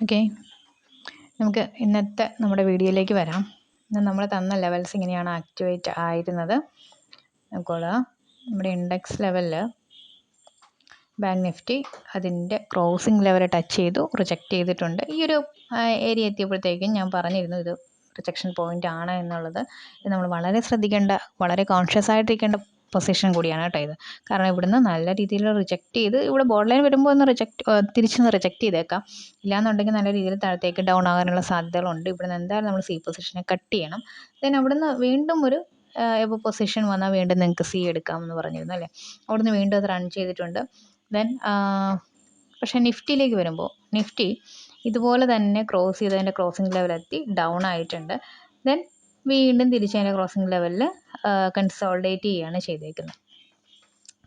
Okay, നമുക്ക് ഇന്നത്തെ നമ്മുടെ വീഡിയോയിലേക്ക് വരാം. ഇന്ന് നമ്മൾ തന്ന ലെവൽസ് ഇങ്ങനെയാണ് ആക്ടിവേറ്റ് ആയിരുന്നത്. നോക്കോളൂ, നമ്മുടെ ഇൻഡെക്സ് ലെവലിൽ ബാങ്ക് നിഫ്റ്റി അതിൻ്റെ ക്രോസിംഗ് ലെവൽ ടച്ച് ചെയ്തു, റിജക്റ്റ് ചെയ്തിട്ടുണ്ട്. ഈ ഒരു ഏരിയ എത്തിയപ്പോഴത്തേക്കും ഞാൻ പറഞ്ഞിരുന്നു ഇത് റിജക്ഷൻ പോയിൻ്റ് ആണ് എന്നുള്ളത്. ഇത് നമ്മൾ വളരെ ശ്രദ്ധിക്കേണ്ട, വളരെ കോൺഷ്യസ് ആയിട്ടിരിക്കേണ്ട പൊസിഷൻ കൂടിയാണ് കേട്ടോ ഇത്. കാരണം ഇവിടുന്ന് നല്ല രീതിയിൽ റിജക്റ്റ് ചെയ്ത് ഇവിടെ ബോർഡ് ലൈൻ വരുമ്പോൾ ഒന്ന് തിരിച്ചൊന്ന് റിജക്റ്റ് ചെയ്തേക്കാം. ഇല്ലാന്നുണ്ടെങ്കിൽ നല്ല രീതിയിൽ താഴത്തേക്ക് ഡൗൺ ആകാനുള്ള സാധ്യതകളുണ്ട്. ഇവിടുന്ന് എന്തായാലും നമ്മൾ സി പൊസിഷനെ കട്ട് ചെയ്യണം. ദെൻ അവിടുന്ന് വീണ്ടും ഒരു എബോ പൊസിഷൻ വന്നാൽ വീണ്ടും നിങ്ങൾക്ക് സി എടുക്കാമെന്ന് പറഞ്ഞിരുന്നു അല്ലേ. അവിടുന്ന് വീണ്ടും അത് റൺ ചെയ്തിട്ടുണ്ട്. ദെൻ പക്ഷേ നിഫ്റ്റിയിലേക്ക് വരുമ്പോൾ നിഫ്റ്റി ഇതുപോലെ തന്നെ ക്രോസ് ചെയ്ത് അതിൻ്റെ ക്രോസിംഗ് ലെവലെത്തി ഡൗൺ ആയിട്ടുണ്ട്. ദെൻ വീണ്ടും തിരിച്ച് അതിൻ്റെ ക്രോസിംഗ് ലെവലിൽ കൺസോൾഡേറ്റ് ചെയ്യുകയാണ് ചെയ്തേക്കുന്നത്.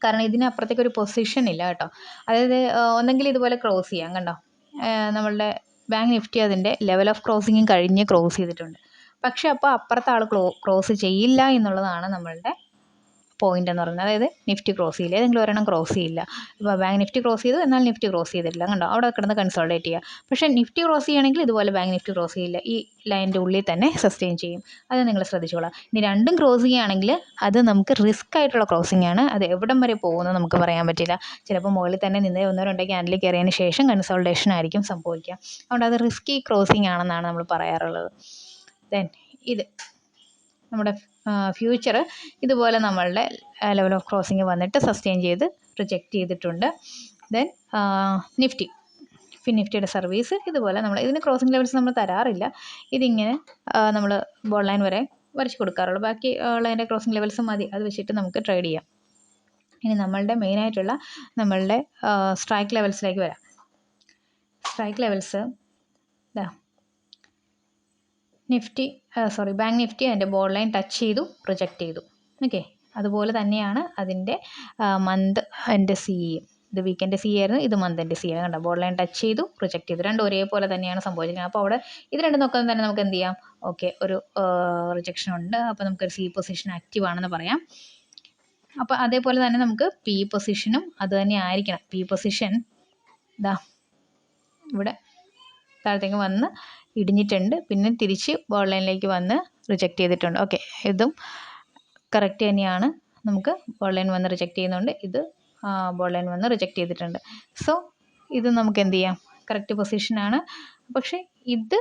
കാരണം ഇതിനപ്പുറത്തേക്ക് ഒരു പൊസിഷൻ ഇല്ല കേട്ടോ. അതായത് ഒന്നെങ്കിൽ ഇതുപോലെ ക്രോസ് ചെയ്യാം, കണ്ടോ നമ്മളുടെ ബാങ്ക് നിഫ്റ്റി അതിൻ്റെ ലെവൽ ഓഫ് ക്രോസിങ്ങും കഴിഞ്ഞ് ക്രോസ് ചെയ്തിട്ടുണ്ട്. പക്ഷെ അപ്പോൾ അപ്പുറത്തെ ആൾ ക്രോസ് ചെയ്യില്ല എന്നുള്ളതാണ് നമ്മളുടെ പോയിന്റ് എന്ന് പറയുന്നത്. അതായത് നിഫ്റ്റി ക്രോസ് ചെയ്യില്ല, ഏതെങ്കിലും ഒരെണ്ണം ക്രോസ് ചെയ്യില്ല. ഇപ്പോൾ ബാങ്ക് നിഫ്റ്റി ക്രോസ് ചെയ്തു, എന്നാൽ നിഫ്റ്റി ക്രോസ് ചെയ്തിട്ടില്ല, കണ്ടോ അവിടെ കിടന്ന് കൺസോൾഡേറ്റ് ചെയ്യുക. പക്ഷേ നിഫ്റ്റി ക്രോസ് ചെയ്യുകയാണെങ്കിൽ ഇതുപോലെ ബാങ്ക് നിഫ്റ്റി ക്രോസ് ചെയ്യില്ല, ഈ ലൈനിൻ്റെ ഉള്ളിൽ തന്നെ സസ്റ്റെയിൻ ചെയ്യും. അത് നിങ്ങൾ ശ്രദ്ധിച്ചോളാം. ഇനി രണ്ടും ക്രോസ് ചെയ്യുകയാണെങ്കിൽ അത് നമുക്ക് റിസ്ക് ആയിട്ടുള്ള ക്രോസിംഗ് ആണ്. അത് എവിടം വരെ പോകുന്നത് നമുക്ക് പറയാൻ പറ്റില്ല. ചിലപ്പോൾ മുകളിൽ തന്നെ നിന്ന് 1-2 ക്യാൻഡിൽ കയറിയതിന് ശേഷം കൺസോൾട്ടേഷൻ ആയിരിക്കും സംഭവിക്കുക. അതുകൊണ്ട് അത് റിസ്കി ക്രോസിംഗ് ആണെന്നാണ് നമ്മൾ പറയാറുള്ളത്. ദെൻ ഇത് നമ്മുടെ ഫ്യൂച്ചർ ഇതുപോലെ നമ്മളുടെ ലെവൽ ഓഫ് ക്രോസിങ് വന്നിട്ട് സസ്റ്റെയിൻ ചെയ്ത് റിജക്റ്റ് ചെയ്തിട്ടുണ്ട്. ദെൻ നിഫ്റ്റിയുടെ സർവീസ് ഇതുപോലെ നമ്മൾ ഇതിന് ക്രോസിംഗ് ലെവൽസ് നമ്മൾ തരാറില്ല. ഇതിങ്ങനെ നമ്മൾ ബോൾ ലൈൻ വരെ വരച്ച് കൊടുക്കാറുള്ളൂ. ബാക്കി ഉള്ളതിൻ്റെ ക്രോസിംഗ് ലെവൽസ് മതി, അത് വെച്ചിട്ട് നമുക്ക് ട്രേഡ് ചെയ്യാം. ഇനി നമ്മളുടെ മെയിനായിട്ടുള്ള നമ്മളുടെ സ്ട്രൈക്ക് ലെവൽസിലേക്ക് വരാം. സ്ട്രൈക്ക് ലെവൽസ് ബാങ്ക് നിഫ്റ്റി അതിൻ്റെ ബോർഡ് ലൈൻ ടച്ച് ചെയ്തു, റിജക്റ്റ് ചെയ്തു. ഓക്കെ, അതുപോലെ തന്നെയാണ് അതിൻ്റെ മന്ത് എൻ്റെ സിയും. ഇത് വീക്കെൻഡ് സി ആയിരുന്നു, ഇത് മന്തിൻ്റെ സി ആണ്. കണ്ടോ ബോർഡ് ലൈൻ ടച്ച് ചെയ്തു, റിജക്റ്റ് ചെയ്തു. രണ്ടും ഒരേപോലെ തന്നെയാണ് സംഭവിച്ചിരിക്കുന്നത്. അപ്പോൾ അവിടെ ഇത് രണ്ടും നോക്കാൻ തന്നെ നമുക്ക് എന്ത് ചെയ്യാം, ഓക്കെ ഒരു റിജക്ഷൻ ഉണ്ട്, അപ്പോൾ നമുക്കൊരു സി പൊസിഷൻ ആക്റ്റീവ് ആണെന്ന് പറയാം. അപ്പോൾ അതേപോലെ തന്നെ നമുക്ക് പി പൊസിഷനും അത് തന്നെ ആയിരിക്കണം. പി പൊസിഷൻ ഇവിടെ താഴത്തേക്ക് വന്ന് ഇടിഞ്ഞിട്ടുണ്ട്, പിന്നെ തിരിച്ച് ബോർഡ് ലൈനിലേക്ക് വന്ന് റിജക്റ്റ് ചെയ്തിട്ടുണ്ട്. ഓക്കെ, ഇതും കറക്റ്റ് തന്നെയാണ്. നമുക്ക് ബോർഡ് ലൈൻ വന്ന് റിജക്റ്റ് ചെയ്യുന്നുണ്ട്, ഇത് ബോർഡ് ലൈൻ വന്ന് റിജക്റ്റ് ചെയ്തിട്ടുണ്ട്. സോ ഇത് നമുക്ക് എന്ത് ചെയ്യാം, കറക്റ്റ് പൊസിഷനാണ്. പക്ഷേ ഇത്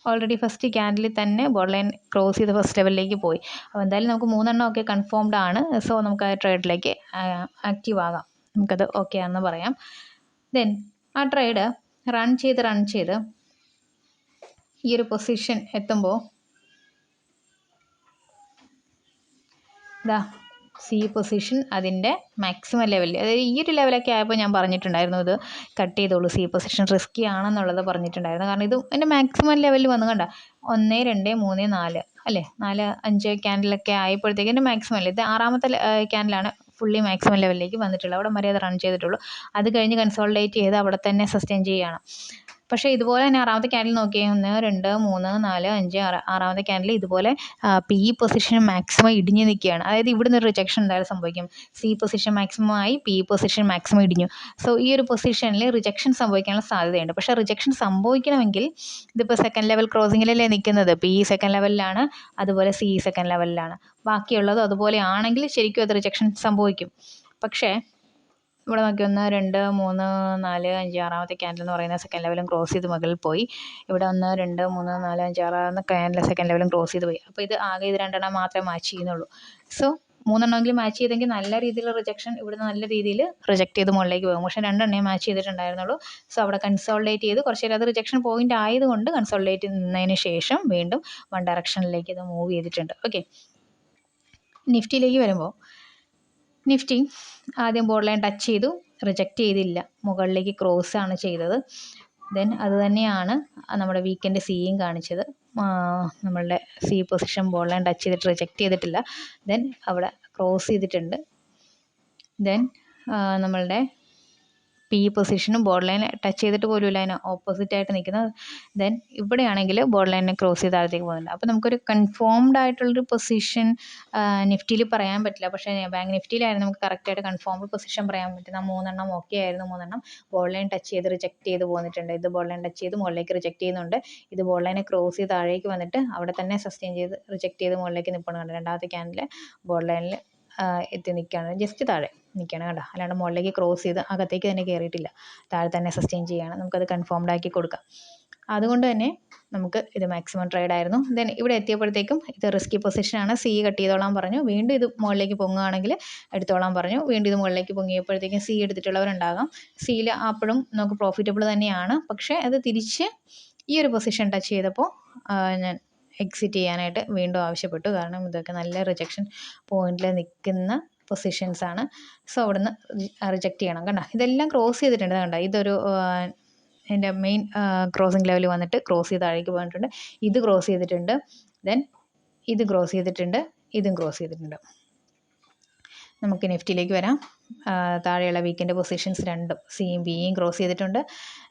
ഓൾറെഡി ഫസ്റ്റ് ക്യാൻഡിൽ തന്നെ ബോർഡ് ലൈൻ ക്രോസ് ചെയ്ത് ഫസ്റ്റ് ലെവലിലേക്ക് പോയി. അപ്പോൾ എന്തായാലും നമുക്ക് 3 എണ്ണം ഒക്കെ കൺഫേംഡ് ആണ്. സോ നമുക്ക് ആ ട്രേഡിലേക്ക് ആക്റ്റീവ് ആകാം, നമുക്കത് ഓക്കെ ആണെന്ന് പറയാം. ദെൻ ആ ട്രേഡ് റൺ ചെയ്ത് ഈ ഒരു പൊസിഷൻ എത്തുമ്പോൾ സി പൊസിഷൻ അതിൻ്റെ മാക്സിമം ലെവലിൽ, അതായത് ഈ ഒരു ലെവലൊക്കെ ആയപ്പോൾ ഞാൻ പറഞ്ഞിട്ടുണ്ടായിരുന്നു ഇത് കട്ട് ചെയ്തോളൂ, സി പൊസിഷൻ റിസ്കി ആണെന്നുള്ളത് പറഞ്ഞിട്ടുണ്ടായിരുന്നു. കാരണം ഇത് എൻ്റെ മാക്സിമം ലെവലിൽ വന്നു, കണ്ട 1, 2, 3, 4 അല്ലേ, 4, 5 ക്യാൻഡിലൊക്കെ ആയപ്പോഴത്തേക്ക് എൻ്റെ മാക്സിമം അല്ലേ, ഇത് 6ാമത്തെ ക്യാൻഡിലാണ് ഫുള്ളി മാക്സിമം ലെവലിലേക്ക് വന്നിട്ടുള്ളത്. അവിടെ വരെ അത് റൺ ചെയ്തിട്ടുള്ളൂ. അത് കഴിഞ്ഞ് കൺസോൾട്ടേറ്റ് ചെയ്ത് അവിടെ തന്നെ സസ്റ്റെയിൻ ചെയ്യുകയാണ്. പക്ഷേ ഇതുപോലെ തന്നെ 6ാമത്തെ ക്യാൻഡിൽ നോക്കിയേ, 1, 2, 3, 4, 5, 6, 6ാമത്തെ ക്യാൻഡിൽ ഇതുപോലെ പി പൊസിഷൻ മാക്സിമം ഇടിഞ്ഞ് നിൽക്കുകയാണ്. അതായത് ഇവിടുന്ന് ഒരു റിജക്ഷൻ എന്തായാലും സംഭവിക്കും. സി പൊസിഷൻ മാക്സിമം ആയി, പി പൊസിഷൻ മാക്സിമം ഇടിഞ്ഞു. സോ ഈ ഒരു പൊസിഷനിൽ റിജക്ഷൻ സംഭവിക്കാനുള്ള സാധ്യതയുണ്ട്. പക്ഷേ റിജക്ഷൻ സംഭവിക്കണമെങ്കിൽ ഇതിപ്പോൾ സെക്കൻഡ് ലെവൽ ക്രോസിങ്ങിലല്ലേ നിൽക്കുന്നത്, പി സെക്കൻഡ് ലെവലിലാണ്, അതുപോലെ സി സെക്കൻഡ് ലെവലിലാണ്. ബാക്കിയുള്ളതും അതുപോലെ ആണെങ്കിൽ ശരിക്കും അത് റിജക്ഷൻ സംഭവിക്കും. പക്ഷേ ഇവിടെ നോക്കി 1, 2, 3, 4, 5, 6ാമത്തെ ക്യാൻഡിൽ എന്ന് പറയുന്ന സെക്കൻഡ് ലെവലും ക്രോസ് ചെയ്ത് മുകളിൽ പോയി. ഇവിടെ 1, 2, 3, 4, 5, 6 ക്യാൻഡിൽ സെക്കൻഡ് ലെവലും ക്രോസ് ചെയ്ത് പോയി. അപ്പോൾ ഇത് ആകെ ഇത് 2 എണ്ണം മാത്രമേ മാച്ച് ചെയ്യുന്നുള്ളൂ. സോ 3 എണ്ണമെങ്കിലും മാച്ച് ചെയ്തെങ്കിൽ നല്ല രീതിയിലുള്ള റിജക്ഷൻ ഇവിടുന്ന് നല്ല രീതിയിൽ റിജക്റ്റ് ചെയ്ത് മുകളിലേക്ക് പോകും. പക്ഷേ 2 എണ്ണേ മാച്ച് ചെയ്തിട്ടുണ്ടായിരുന്നുള്ളൂ. സോ അവിടെ കൺസോൾട്ടേറ്റ് ചെയ്ത് കുറച്ച് നേരം അത് റിജക്ഷൻ പോയിന്റ് ആയതുകൊണ്ട് കൺസോൾട്ടേറ്റ് ചെയ്യുന്നതിന് ശേഷം വീണ്ടും വൺ ഡയറക്ഷനിലേക്ക് ഇത് മൂവ് ചെയ്തിട്ടുണ്ട്. ഓക്കെ, നിഫ്റ്റിയിലേക്ക് വരുമ്പോൾ നിഫ്റ്റി ആദ്യം ബോർഡ് ലൈൻ ടച്ച് ചെയ്തു, റിജക്റ്റ് ചെയ്തില്ല, മുകളിലേക്ക് ക്രോസ് ആണ് ചെയ്തത്. ദെൻ അത് തന്നെയാണ് നമ്മുടെ വീക്കെൻഡ് സിയും കാണിച്ചത്. നമ്മളുടെ C position board line touch ചെയ്തിട്ട് റിജക്റ്റ് ചെയ്തിട്ടില്ല. ദെൻ അവിടെ ക്രോസ് ചെയ്തിട്ടുണ്ട്. ദെൻ നമ്മളുടെ പി പൊസിഷനും ബോർഡർ ലൈൻ ടച്ച് ചെയ്തിട്ട് പോലുമില്ല, അതിന് ഓപ്പോസിറ്റ് ആയിട്ട് നിൽക്കുന്നത്. ദെൻ ഇവിടെയാണെങ്കിൽ ബോർഡർ ലൈനെ ക്രോസ് ചെയ്ത് താഴത്തേക്ക് പോകുന്നുണ്ട്. അപ്പോൾ നമുക്കൊരു കൺഫേംഡ് ആയിട്ടുള്ളൊരു പൊസിഷൻ നിഫ്റ്റിയിൽ പറയാൻ പറ്റില്ല. പക്ഷേ ബാങ്ക് നിഫ്റ്റിയിലായിരുന്നു നമുക്ക് കറക്റ്റായിട്ട് കൺഫേംഡ് പൊസിഷൻ പറയാൻ പറ്റുന്ന 3 ഓക്കെ ആയിരുന്നു. 3 ബോർഡർ ലൈൻ ടച്ച് ചെയ്ത് റിജക്റ്റ് ചെയ്ത് പോന്നിട്ടുണ്ട്. ഇത് ബോർഡർ ലൈൻ ടച്ച് ചെയ്ത് മുകളിലേക്ക് റിജക്റ്റ് ചെയ്യുന്നുണ്ട്. ഇത് ബോർഡർ ലൈനെ ക്രോസ് ചെയ്ത് താഴേക്ക് വന്നിട്ട് അവിടെ തന്നെ സസ്റ്റെയിൻ ചെയ്ത് റിജക്റ്റ് ചെയ്ത് മുകളിലേക്ക് നിൽപ്പുന്നുണ്ട്. രണ്ടാമത്തെ ക്യാൻഡിൽ ബോർഡർ ലൈനിൽ എത്തി നിൽക്കുകയാണ്, ജസ്റ്റ് താഴെ നിൽക്കുകയാണ് കേട്ടോ, അല്ലാണ്ട് മുകളിലേക്ക് ക്രോസ് ചെയ്ത് അകത്തേക്ക് തന്നെ കയറിയിട്ടില്ല, താഴെ തന്നെ സസ്റ്റെയിൻ ചെയ്യുകയാണ്. നമുക്കത് കൺഫേംഡ് ആക്കി കൊടുക്കാം. അതുകൊണ്ട് തന്നെ നമുക്ക് ഇത് മാക്സിമം ട്രേഡ് ആയിരുന്നു. ദെൻ ഇവിടെ എത്തിയപ്പോഴത്തേക്കും ഇത് റിസ്കി പൊസിഷനാണ്, സി കട്ട് ചെയ്തോളാൻ പറഞ്ഞു. വീണ്ടും ഇത് മുകളിലേക്ക് പൊങ്ങുകയാണെങ്കിൽ എടുത്തോളാൻ പറഞ്ഞു. വീണ്ടും ഇത് മുകളിലേക്ക് പൊങ്ങിയപ്പോഴത്തേക്കും സി എടുത്തിട്ടുള്ളവരുണ്ടാകാം. സിയിൽ അപ്പോഴും നമുക്ക് പ്രോഫിറ്റബിൾ തന്നെയാണ്. പക്ഷേ അത് തിരിച്ച് ഈ ഒരു പൊസിഷൻ ടച്ച് ചെയ്തപ്പോൾ ഞാൻ എക്സിറ്റ് ചെയ്യാനായിട്ട് വീണ്ടും ആവശ്യപ്പെട്ടു. കാരണം ഇതൊക്കെ നല്ല റിജക്ഷൻ പോയിന്റിൽ നിൽക്കുന്ന പൊസിഷൻസാണ്. സോ അവിടുന്ന് റിജക്റ്റ് ചെയ്യണം. കണ്ടോ, ഇതെല്ലാം ക്രോസ് ചെയ്തിട്ടുണ്ട്. കണ്ടോ, ഇതൊരു എൻ്റെ മെയിൻ ക്രോസിങ് ലെവൽ വന്നിട്ട് ക്രോസ് ചെയ്ത് താഴേക്ക് പോയിട്ടുണ്ട്. ഇത് ക്രോസ് ചെയ്തിട്ടുണ്ട്. ദെൻ ഇത് ക്രോസ് ചെയ്തിട്ടുണ്ട്. ഇതും ക്രോസ് ചെയ്തിട്ടുണ്ട്. നമുക്ക് നിഫ്റ്റിയിലേക്ക് വരാം. താഴെയുള്ള വീക്കിൻ്റെ പൊസിഷൻസ് രണ്ടും സിയും ബിയും ക്രോസ് ചെയ്തിട്ടുണ്ട്.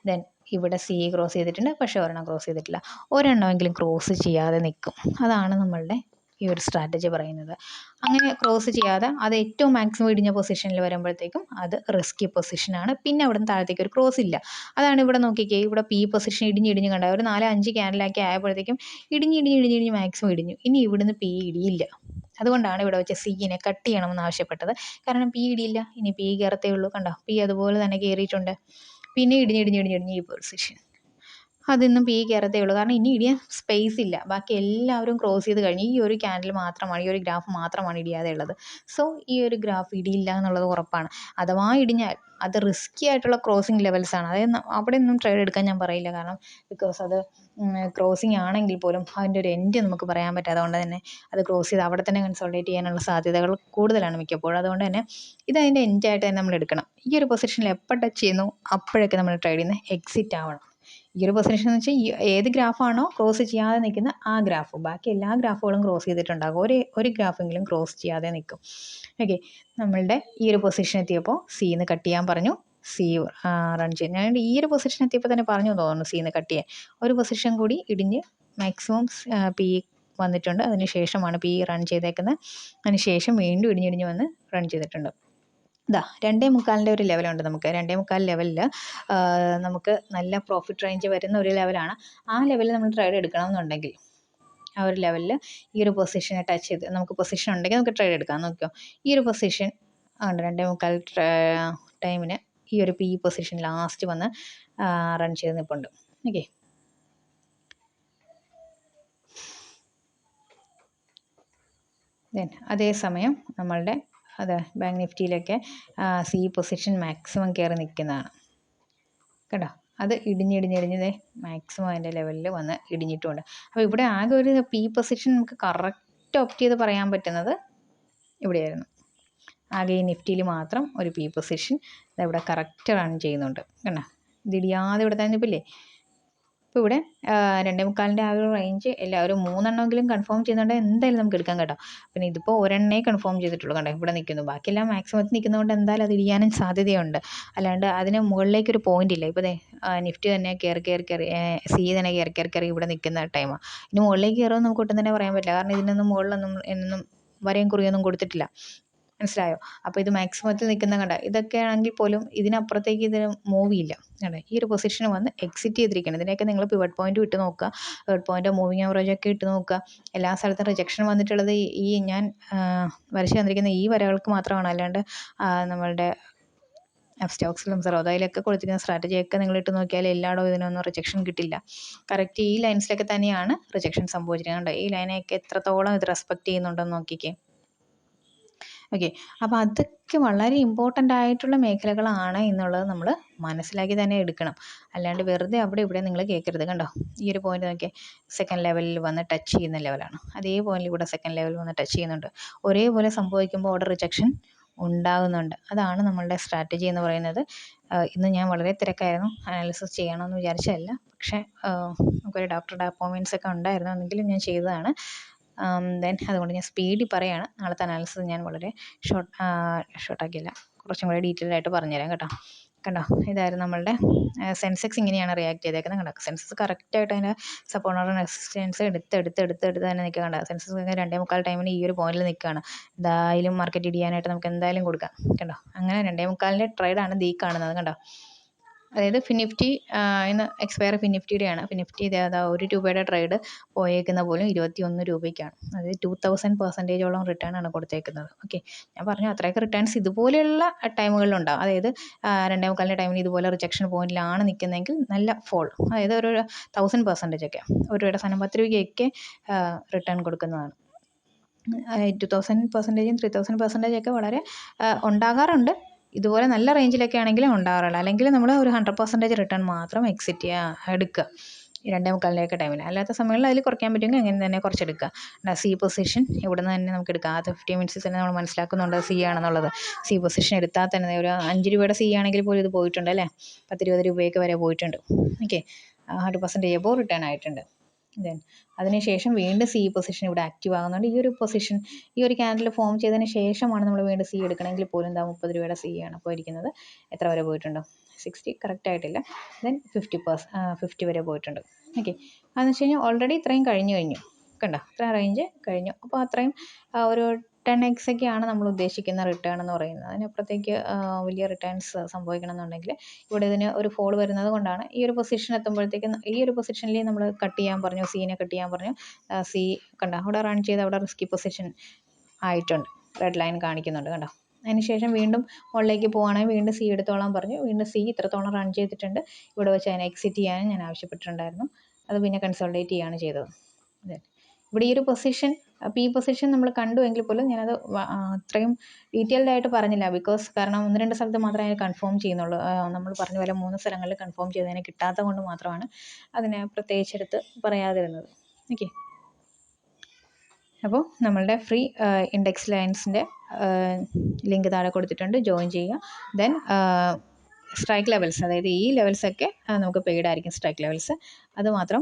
ദെൻ ഇവിടെ സി ക്രോസ് ചെയ്തിട്ടുണ്ട്, പക്ഷേ ഒരെണ്ണം ക്രോസ് ചെയ്തിട്ടില്ല. ഒരെണ്ണമെങ്കിലും ക്രോസ് ചെയ്യാതെ നിൽക്കും. അതാണ് നമ്മളുടെ ഈ ഒരു സ്ട്രാറ്റജി പറയുന്നത്. അങ്ങനെ ക്രോസ് ചെയ്യാതെ അത് ഏറ്റവും മാക്സിമം ഇടിഞ്ഞ പൊസിഷനിൽ വരുമ്പോഴത്തേക്കും അത് റിസ്കി പൊസിഷനാണ്. പിന്നെ അവിടെ നിന്ന് താഴത്തേക്ക് ഒരു ക്രോസ് ഇല്ല. അതാണ് ഇവിടെ നോക്കിക്കേ, ഇവിടെ പി പൊസിഷൻ ഇടിഞ്ഞ് കണ്ട ഒരു 4-5 ക്യാൻഡിലാക്കി ആയപ്പോഴത്തേക്കും ഇടിഞ്ഞ് മാക്സിമം ഇടിഞ്ഞു. ഇനി ഇവിടുന്ന് പി ഇടിയില്ല. അതുകൊണ്ടാണ് ഇവിടെ വെച്ച് സിനെ കട്ട് ചെയ്യണമെന്ന് ആവശ്യപ്പെട്ടത്. കാരണം പി ഇടിയില്ല, ഇനി പി കയറത്തേ ഉള്ളൂ. കണ്ടോ, പി അതുപോലെ തന്നെ കയറിയിട്ടുണ്ട്. പിന്നെ ഇടിഞ്ഞ് ഈ പൊസിഷൻ അതിന്നും പി കയറത്തേ ഉള്ളൂ. കാരണം ഇനി ഇടിയാൻ സ്പേസ് ഇല്ല. ബാക്കി എല്ലാവരും ക്രോസ് ചെയ്ത് കഴിഞ്ഞ് ഈ ഒരു ക്യാൻഡിൽ മാത്രമാണ്, ഈ ഒരു ഗ്രാഫ് മാത്രമാണ് ഇടിയാതെ ഉള്ളത്. സോ ഈ ഒരു ഗ്രാഫ് ഇടിയില്ല എന്നുള്ളത് ഉറപ്പാണ്. അഥവാ ഇടിഞ്ഞാൽ അത് റിസ്കി ആയിട്ടുള്ള ക്രോസിങ് ലെവൽസാണ്. അതായത് അവിടെ ഒന്നും ട്രേഡ് എടുക്കാൻ ഞാൻ പറയില്ല. കാരണം ബിക്കോസ് അത് ക്രോസിങ് ആണെങ്കിൽ പോലും അതിൻ്റെ ഒരു എൻഡ് നമുക്ക് പറയാൻ പറ്റും. അതുകൊണ്ട് തന്നെ അത് ക്രോസ് ചെയ്ത് അവിടെ തന്നെ കൺസോൾട്ടേറ്റ് ചെയ്യാനുള്ള സാധ്യതകൾ കൂടുതലാണ് മിക്കപ്പോഴും. അതുകൊണ്ട് തന്നെ ഇത് അതിൻ്റെ എൻഡായിട്ട് തന്നെ നമ്മൾ എടുക്കണം. ഈ ഒരു പൊസിഷനിൽ എപ്പോൾ ടച്ച് ചെയ്യുന്നു അപ്പോഴൊക്കെ നമ്മൾ ട്രേഡിൽ നിന്ന് എക്സിറ്റ് ആവണം. ഈ ഒരു പൊസിഷൻ എന്ന് വെച്ചാൽ ഏത് ഗ്രാഫാണോ ക്രോസ് ചെയ്യാതെ നിൽക്കുന്ന ആ ഗ്രാഫ്, ബാക്കി എല്ലാ ഗ്രാഫുകളും ക്രോസ് ചെയ്തിട്ടുണ്ടാകും. ഒരു ഗ്രാഫെങ്കിലും ക്രോസ് ചെയ്യാതെ നിൽക്കും. ഓക്കെ, നമ്മളുടെ ഈ ഒരു പൊസിഷൻ എത്തിയപ്പോൾ സിന്ന് കട്ട് ചെയ്യാൻ പറഞ്ഞു. സി റൺ ചെയ്യും. ഞാൻ ഈ ഒരു പൊസിഷൻ എത്തിയപ്പോൾ തന്നെ പറഞ്ഞു തോന്നുന്നു സിന്ന് കട്ട് ചെയ്യാൻ. ഒരു പൊസിഷൻ കൂടി ഇടിഞ്ഞ് മാക്സിമം പി വന്നിട്ടുണ്ട്. അതിന് ശേഷമാണ് പി റൺ ചെയ്തേക്കുന്നത്. അതിന് ശേഷം വീണ്ടും ഇടിഞ്ഞിടിഞ്ഞ് വന്ന് റൺ ചെയ്തിട്ടുണ്ട്. ഇതാ 2.25 ഒരു ലെവലുണ്ട് നമുക്ക്. 2.25 ലെവലിൽ നമുക്ക് നല്ല പ്രോഫിറ്റ് റേഞ്ച് വരുന്ന ഒരു ലെവലാണ്. ആ ലെവലിൽ നമ്മൾ ട്രേഡ് എടുക്കണമെന്നുണ്ടെങ്കിൽ ആ ഒരു ലെവലിൽ ഈ ഒരു പൊസിഷനെ ടച്ച് ചെയ്ത് നമുക്ക് പൊസിഷൻ ഉണ്ടെങ്കിൽ നമുക്ക് ട്രേഡ് എടുക്കാം. നോക്കിയോ, ഈ ഒരു പൊസിഷൻ ഉണ്ട് 2.25 ടൈമിന് ഈ ഒരു പി പൊസിഷൻ ലാസ്റ്റ് വന്ന് റൺ ചെയ്ത് നിൽപ്പുണ്ട്. ഓക്കെ, ദെൻ അതേസമയം നമ്മളുടെ അതെ ബാങ്ക് നിഫ്റ്റിയിലൊക്കെ സി പൊസിഷൻ മാക്സിമം കയറി നിൽക്കുന്നതാണ് കേട്ടോ. അത് ഇടിഞ്ഞ് മാക്സിമം അതിൻ്റെ ലെവലിൽ വന്ന് ഇടിഞ്ഞിട്ടുമുണ്ട്. അപ്പോൾ ഇവിടെ ആകെ ഒരു പി പൊസിഷൻ നമുക്ക് കറക്റ്റ് ഓപ്റ്റ് ചെയ്ത് പറയാൻ പറ്റുന്നത് ഇവിടെയായിരുന്നു. ആകെ ഈ നിഫ്റ്റിയിൽ മാത്രം ഒരു പി പൊസിഷൻ ഇവിടെ കറക്റ്റ് റൺ ചെയ്യുന്നുണ്ട് കേട്ടോ. ഇതിടിയാതെ ഇവിടെ തന്നെ ഇപ്പില്ലേ. ഇപ്പോൾ ഇവിടെ 2.25 ആ ഒരു റേഞ്ച് എല്ലാവരും 3 കൺഫേം ചെയ്യുന്നുണ്ട്. എന്തായാലും നമുക്ക് എടുക്കാം കേട്ടോ. പിന്നെ ഇതിപ്പോൾ ഒരെണ്ണേ കൺഫേം ചെയ്തിട്ടുള്ളൂ കണ്ടോ, ഇവിടെ നിൽക്കുന്നു. ബാക്കിയെല്ലാം മാക്സിമത്തിൽ നിൽക്കുന്നതുകൊണ്ട് എന്തായാലും അത് ഇടിയാനും സാധ്യതയുണ്ട്. അല്ലാണ്ട് അതിന് മുകളിലേക്കൊരു പോയിന്റ് ഇല്ല. ഇപ്പോൾ നിഫ്റ്റി തന്നെ കയറി സി തന്നെ കയറി ഇവിടെ നിൽക്കുന്ന ടൈമാണ്. ഇനി മുകളിലേക്ക് കയറുമെന്ന് നമുക്ക് ഒട്ടും തന്നെ പറയാൻ പറ്റില്ല. കാരണം ഇതിനൊന്നും മുകളിലൊന്നും എന്നൊന്നും വരയും കുറിയൊന്നും കൊടുത്തിട്ടില്ല. മനസ്സിലായോ? അപ്പോൾ ഇത് മാക്സിമത്തിൽ നിൽക്കുന്ന കണ്ട ഇതൊക്കെ ആണെങ്കിൽ പോലും ഇതിനപ്പുറത്തേക്ക് ഇതിന് മൂവിയില്ല കണ്ടേ. ഈ ഒരു പൊസിഷൻ വന്ന് എക്സിറ്റ് ചെയ്തിരിക്കണം. ഇതിനെയൊക്കെ നിങ്ങൾ പിവറ്റ് പോയിന്റ് ഇട്ട് നോക്കുക, പിവറ്റ് പോയിന്റ് മൂവിങ് ആവറേജൊക്കെ ഇട്ട് നോക്കുക. എല്ലാ സ്ഥലത്തും റിജക്ഷൻ വന്നിട്ടുള്ളത് ഈ ഞാൻ വരച്ച് തന്നിരിക്കുന്ന ഈ വരകൾക്ക് മാത്രമാണ്. അല്ലാണ്ട് നമ്മളുടെ സ്റ്റോക്സിലും സറോദയിലൊക്കെ കൊടുത്തിരിക്കുന്ന സ്ട്രാറ്റജിയൊക്കെ നിങ്ങൾ ഇട്ട് നോക്കിയാൽ എല്ലായിടവും ഇതിനൊന്നും റിജക്ഷൻ കിട്ടില്ല. കറക്റ്റ് ഈ ലൈൻസിലൊക്കെ തന്നെയാണ് റിജക്ഷൻ സംഭവിച്ചിരിക്കുന്നത്. ഈ ലൈനെയൊക്കെ എത്രത്തോളം ഇത് റെസ്പെക്റ്റ് ചെയ്യുന്നുണ്ടെന്ന് നോക്കിക്കേ. ഓക്കെ, അപ്പോൾ അതൊക്കെ വളരെ ഇമ്പോർട്ടൻ്റ് ആയിട്ടുള്ള മേഖലകളാണ് എന്നുള്ളത് നമ്മൾ മനസ്സിലാക്കി തന്നെ എടുക്കണം. അല്ലാണ്ട് വെറുതെ അവിടെ ഇവിടെ നിങ്ങൾ കേൾക്കരുത്. കണ്ടോ, ഈ ഒരു പോയിന്റ് നോക്കിയാൽ സെക്കൻഡ് ലെവലിൽ വന്ന് ടച്ച് ചെയ്യുന്ന ലെവലാണ്. അതേ പോയിന്റിൽ ഇവിടെ സെക്കൻഡ് ലെവലിൽ വന്ന് ടച്ച് ചെയ്യുന്നുണ്ട്. ഒരേപോലെ സംഭവിക്കുമ്പോൾ അവിടെ റിജക്ഷൻ ഉണ്ടാകുന്നുണ്ട്. അതാണ് നമ്മളുടെ സ്ട്രാറ്റജി എന്ന് പറയുന്നത്. ഇന്ന് ഞാൻ വളരെ തിരക്കായിരുന്നു, അനാലിസിസ് ചെയ്യണമെന്ന് വിചാരിച്ചതല്ല. പക്ഷേ നമുക്കൊരു ഡോക്ടറുടെ അപ്പോയിൻമെൻറ്റ്സ് ഒക്കെ ഉണ്ടായിരുന്നു, എന്നെങ്കിലും ഞാൻ ചെയ്തതാണ്. ദെൻ അതുകൊണ്ട് ഞാൻ സ്പീഡിൽ പറയുകയാണ്. നാളത്തെ അനാലിസിസ് ഞാൻ വളരെ ഷോർട്ടാക്കിയില്ല, കുറച്ചും കൂടി ഡീറ്റെയിൽ ആയിട്ട് പറഞ്ഞുതരാം കേട്ടോ. കണ്ടോ, ഇതായിരുന്നു നമ്മളുടെ സെൻസെക്സ് ഇങ്ങനെയാണ് റിയാക്ട് ചെയ്തേക്കുന്നത്. കണ്ടോ, സെൻസസ് കറക്റ്റായിട്ട് അതിൻ്റെ സപ്പോർട്ട് റെസിസ്റ്റൻസ് എടുത്ത് തന്നെ നിൽക്കുക. കണ്ടോ, സെൻസസ് 2:45 ടൈമിന് ഈ ഒരു പോയിന്റിൽ നിൽക്കുകയാണ്. എന്തായാലും മാർക്കറ്റ് ഇടിയാനായിട്ട് നമുക്ക് എന്തായാലും കൊടുക്കാം. കണ്ടോ, അങ്ങനെ 2:45 ട്രേഡാണ് ഈ കാണുന്നത്. കണ്ടോ, അതായത് ഫിനിഫ്റ്റി ഇന്ന് എക്സ്പയർ ഫിനിഫ്റ്റിയുടെയാണ്. ഫിനിഫ്റ്റി ഇതാ 1 രൂപയുടെ ട്രേഡ് പോയേക്കുന്ന പോലും 21 രൂപയ്ക്കാണ്. അതായത് 2000% റിട്ടേൺ ആണ് കൊടുത്തേക്കുന്നത്. ഓക്കെ, ഞാൻ പറഞ്ഞു അത്രയൊക്കെ റിട്ടേൺസ് ഇതുപോലെയുള്ള ടൈമുകളിലുണ്ടാകും. അതായത് 2:45 ടൈമിന് ഇതുപോലെ റിജക്ഷൻ പോയിന്റിലാണ് നിൽക്കുന്നതെങ്കിൽ നല്ല ഫോൾ, അതായത് ഒരു 1000% ഒക്കെ, 1 രൂപയുടെ സാധനം 10 രൂപയ്ക്കൊക്കെ റിട്ടേൺ കൊടുക്കുന്നതാണ്. 2000%, 3000% ഒക്കെ വളരെ ഉണ്ടാകാറുണ്ട്. ഇതുപോലെ നല്ല റേഞ്ചിലൊക്കെ ആണെങ്കിലും ഉണ്ടാകാറുള്ളൂ. അല്ലെങ്കിൽ നമ്മൾ ഒരു 100% റിട്ടേൺ മാത്രം എക്സിറ്റ് എടുക്കുക 2:45 ടൈമിൽ. അല്ലാത്ത സമയങ്ങളിൽ അതിൽ കുറയ്ക്കാൻ പറ്റുമെങ്കിൽ അങ്ങനെ തന്നെ കുറച്ചെടുക്കുക. സി പൊസിഷൻ ഇവിടെ നിന്ന് തന്നെ നമുക്ക് എടുക്കാം. ആദ്യത്തെ 50 മിനിറ്റ്സിൽ തന്നെ നമ്മൾ മനസ്സിലാക്കുന്നുണ്ട് സി ആണെന്നുള്ളത്. സി പൊസിഷൻ എടുത്താൽ തന്നെ ഒരു 5 രൂപയുടെ സി ആണെങ്കിൽ പോലും ഇത് പോയിട്ടുണ്ട് അല്ലേ, 10-20 രൂപയൊക്കെ വരെ പോയിട്ടുണ്ട്. ഓക്കെ, 100% എബോവ് റിട്ടേൺ ആയിട്ടുണ്ട്. ദെൻ അതിനുശേഷം വീണ്ടും സി പൊസിഷൻ ഇവിടെ ആക്റ്റീവ് ആകുന്നുണ്ട്. ഈ ഒരു പൊസിഷൻ, ഈ ഒരു ക്യാൻഡിൽ ഫോം ചെയ്തതിന് ശേഷമാണ് നമ്മൾ വീണ്ടും സി എടുക്കണമെങ്കിൽ പോലും എന്താ 30 രൂപയുടെ സി ആണ് പോയിരിക്കുന്നത്. എത്ര വരെ പോയിട്ടുണ്ട്? 60 കറക്റ്റ് ആയിട്ടില്ല. ദെൻ 50 വരെ പോയിട്ടുണ്ട്. ഓക്കെ, അതെന്ന് വെച്ച് കഴിഞ്ഞാൽ ഓൾറെഡി ഇത്രയും കഴിഞ്ഞു. കണ്ടോ, ഇത്ര റേഞ്ച് കഴിഞ്ഞു. അപ്പോൾ അത്രയും ഒരു 10x ഒക്കെയാണ് നമ്മൾ ഉദ്ദേശിക്കുന്ന റിട്ടേൺ എന്ന് പറയുന്നത്. അതിനപ്പുറത്തേക്ക് വലിയ റിട്ടേൺസ് സംഭവിക്കണം എന്നുണ്ടെങ്കിൽ ഇവിടെ ഇതിന് ഒരു ഫോൾ വരുന്നത് കൊണ്ടാണ് ഈ ഒരു പൊസിഷൻ എത്തുമ്പോഴത്തേക്കും, ഈ ഒരു പൊസിഷനിൽ നമ്മൾ കട്ട് ചെയ്യാൻ പറഞ്ഞു, സീനെ കട്ട് ചെയ്യാൻ പറഞ്ഞു. സി കണ്ടോ, അവിടെ റൺ ചെയ്ത് അവിടെ റിസ്കി പൊസിഷൻ ആയിട്ടുണ്ട്, റെഡ് ലൈൻ കാണിക്കുന്നുണ്ട്. കണ്ടോ, അതിനുശേഷം വീണ്ടും മുകളിലേക്ക് പോവുകയാണെങ്കിൽ വീണ്ടും സി എടുത്തോളാൻ പറഞ്ഞു. വീണ്ടും സി ഇത്രത്തോളം റൺ ചെയ്തിട്ടുണ്ട്. ഇവിടെ വെച്ച് അതിനെ എക്സിറ്റ് ചെയ്യാനും ഞാൻ ആവശ്യപ്പെട്ടിട്ടുണ്ടായിരുന്നു. അത് പിന്നെ കൺസോൾട്ടേറ്റ് ചെയ്യുകയാണ് ചെയ്തത്. ഇവിടെ ഈ ഒരു പൊസിഷൻ, അപ്പോൾ ഈ പൊസിഷൻ നമ്മൾ കണ്ടുവെങ്കിൽ പോലും ഞാനത് അത്രയും ഡീറ്റെയിൽഡ് ആയിട്ട് പറഞ്ഞില്ല. കാരണം 1-2 സ്ഥലത്ത് മാത്രമേ അതിനെ കൺഫേം ചെയ്യുന്നുള്ളൂ. നമ്മൾ പറഞ്ഞ പോലെ 3 സ്ഥലങ്ങളിൽ കൺഫേം ചെയ്തതിനെ കിട്ടാത്ത കൊണ്ട് മാത്രമാണ് അതിനെ പ്രത്യേകിച്ചെടുത്ത് പറയാതിരുന്നത്. ഓക്കെ, അപ്പോൾ നമ്മളുടെ ഫ്രീ ഇൻഡെക്സ് ലൈൻസിൻ്റെ ലിങ്ക് താഴെ കൊടുത്തിട്ടുണ്ട്, ജോയിൻ ചെയ്യുക. ദെൻ സ്ട്രൈക്ക് ലെവൽസ്, അതായത് ഈ ലെവൽസൊക്കെ നമുക്ക് പെയ്ഡ് ആയിരിക്കും. സ്ട്രൈക്ക് ലെവൽസ് അത് മാത്രം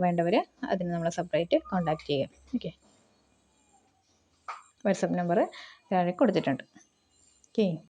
വേണ്ടവർ അതിന് നമ്മൾ സെപ്പറേറ്റ് കോൺടാക്റ്റ് ചെയ്യുക. ഓക്കെ, വാട്സപ്പ് നമ്പർ താഴെ കൊടുത്തിട്ടുണ്ട്. ഓക്കെ.